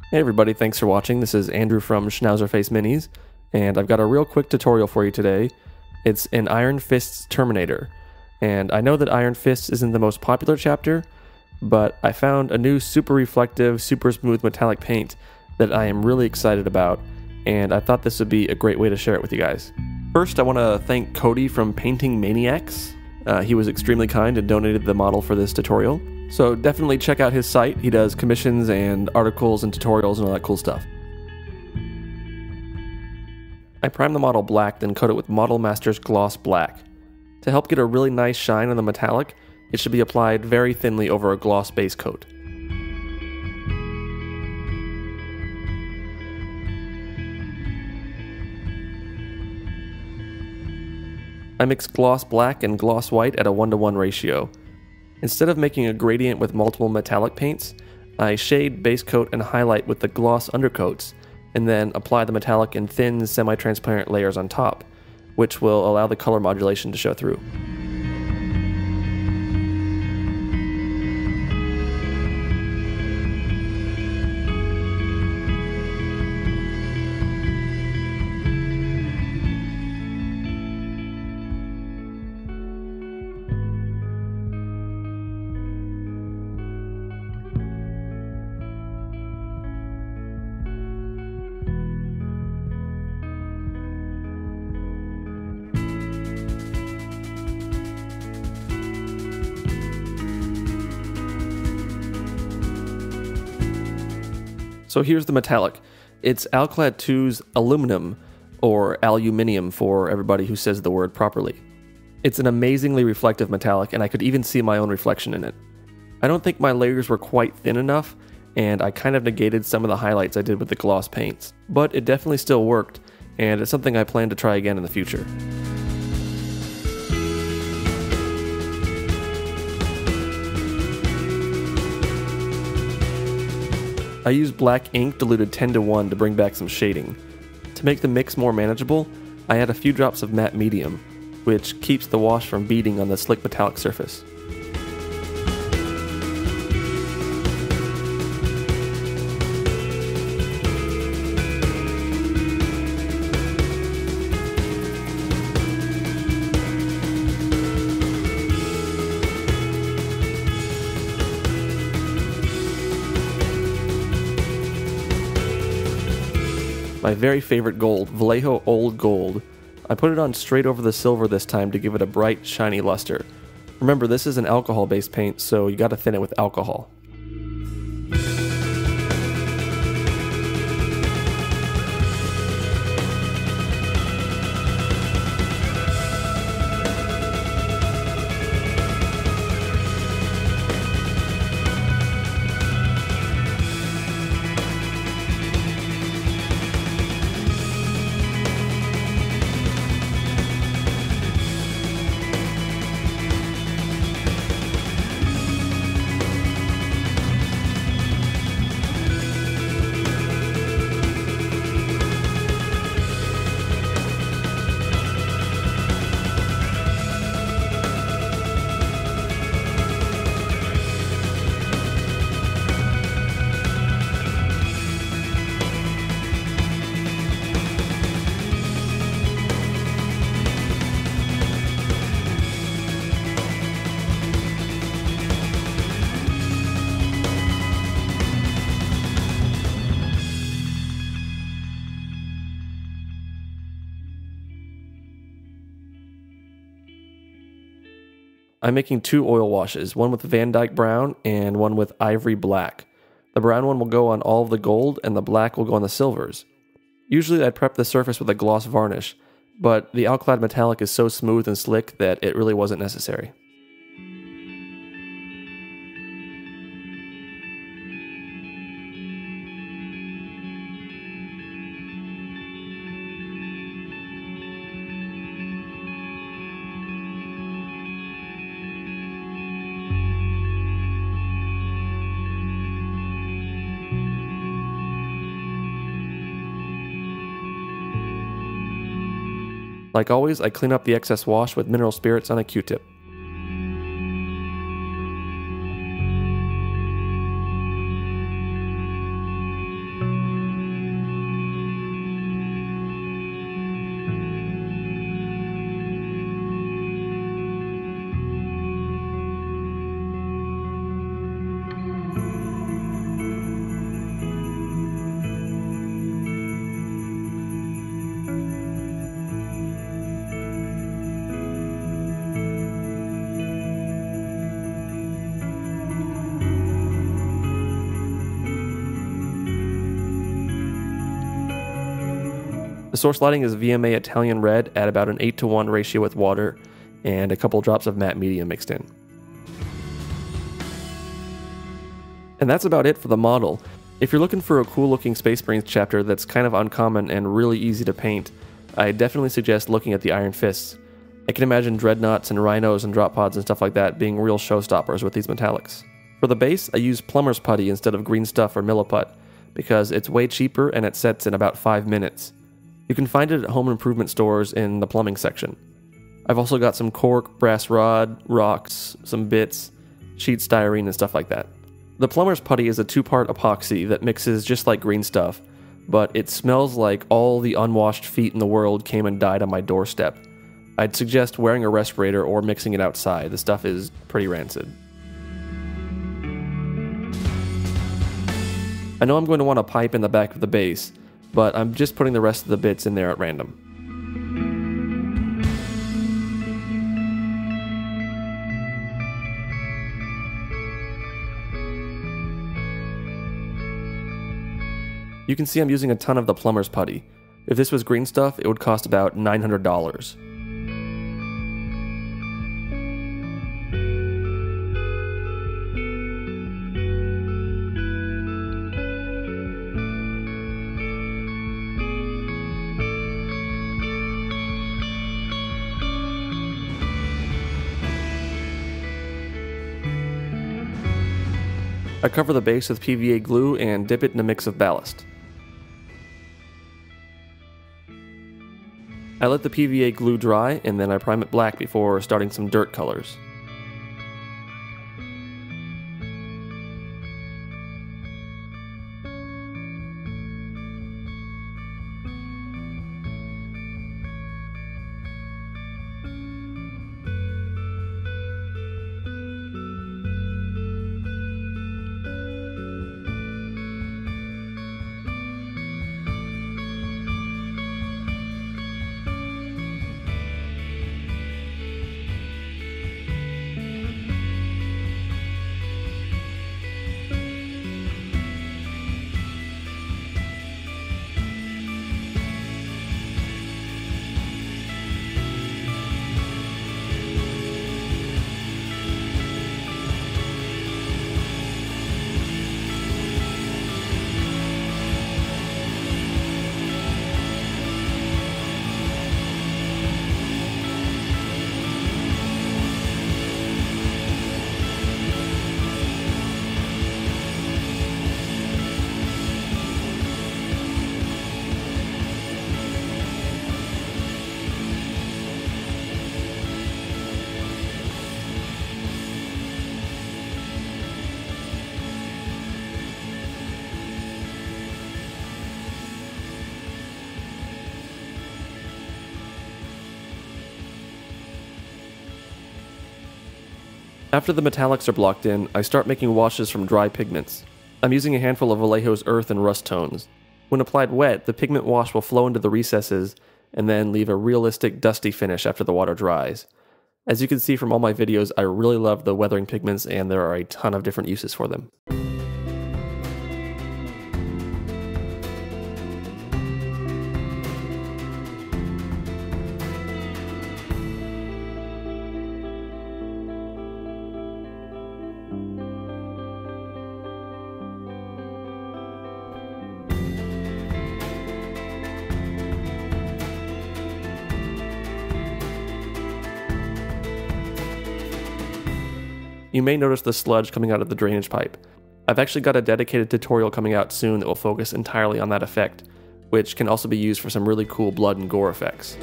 Hey everybody, thanks for watching. This is Andrew from Schnauzerface Minis, and I've got a real quick tutorial for you today. It's an Iron Fist's Terminator, and I know that Iron Fist isn't the most popular chapter, but I found a new super reflective, super smooth metallic paint that I am really excited about, and I thought this would be a great way to share it with you guys. First, I want to thank Cody from Painting Maniacs. He was extremely kind and donated the model for this tutorial. So definitely check out his site. He does commissions and articles and tutorials and all that cool stuff. I primed the model black, then coat it with Model Master's Gloss Black. To help get a really nice shine on the metallic, it should be applied very thinly over a gloss base coat. I mixed gloss black and gloss white at a 1:1 ratio. Instead of making a gradient with multiple metallic paints, I shade, base coat, and highlight with the gloss undercoats, and then apply the metallic in thin, semi-transparent layers on top, which will allow the color modulation to show through. So here's the metallic. It's Alclad II's Aluminum, or Aluminium for everybody who says the word properly. It's an amazingly reflective metallic, and I could even see my own reflection in it. I don't think my layers were quite thin enough, and I kind of negated some of the highlights I did with the gloss paints. But it definitely still worked, and it's something I plan to try again in the future. I used black ink diluted 10:1 to bring back some shading. To make the mix more manageable, I add a few drops of matte medium, which keeps the wash from beading on the slick metallic surface. My very favorite gold, Vallejo Old Gold. I put it on straight over the silver this time to give it a bright, shiny luster. Remember, this is an alcohol-based paint, so you gotta thin it with alcohol. I'm making two oil washes, one with Van Dyke Brown and one with Ivory Black. The brown one will go on all of the gold and the black will go on the silvers. Usually I'd prep the surface with a gloss varnish, but the Alclad metallic is so smooth and slick that it really wasn't necessary. Like always, I clean up the excess wash with mineral spirits on a Q-tip. The source lighting is VMA Italian Red at about an 8:1 ratio with water, and a couple drops of matte medium mixed in. And that's about it for the model. If you're looking for a cool looking Space Marines chapter that's kind of uncommon and really easy to paint, I definitely suggest looking at the Iron Fists. I can imagine dreadnoughts and rhinos and drop pods and stuff like that being real showstoppers with these metallics. For the base, I use plumber's putty instead of green stuff or milliput, because it's way cheaper and it sets in about 5 minutes. You can find it at home improvement stores in the plumbing section. I've also got some cork, brass rod, rocks, some bits, sheet styrene and stuff like that. The plumber's putty is a 2-part epoxy that mixes just like green stuff, but it smells like all the unwashed feet in the world came and died on my doorstep. I'd suggest wearing a respirator or mixing it outside. The stuff is pretty rancid. I know I'm going to want a pipe in the back of the base, but I'm just putting the rest of the bits in there at random. You can see I'm using a ton of the plumber's putty. If this was green stuff, it would cost about $900. I cover the base with PVA glue and dip it in a mix of ballast. I let the PVA glue dry and then I prime it black before starting some dirt colors. After the metallics are blocked in, I start making washes from dry pigments. I'm using a handful of Vallejo's earth and rust tones. When applied wet, the pigment wash will flow into the recesses and then leave a realistic dusty finish after the water dries. As you can see from all my videos, I really love the weathering pigments and there are a ton of different uses for them. You may notice the sludge coming out of the drainage pipe. I've actually got a dedicated tutorial coming out soon that will focus entirely on that effect, which can also be used for some really cool blood and gore effects.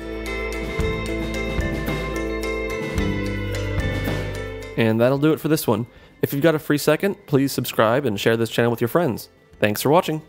And that'll do it for this one. If you've got a free second, please subscribe and share this channel with your friends. Thanks for watching!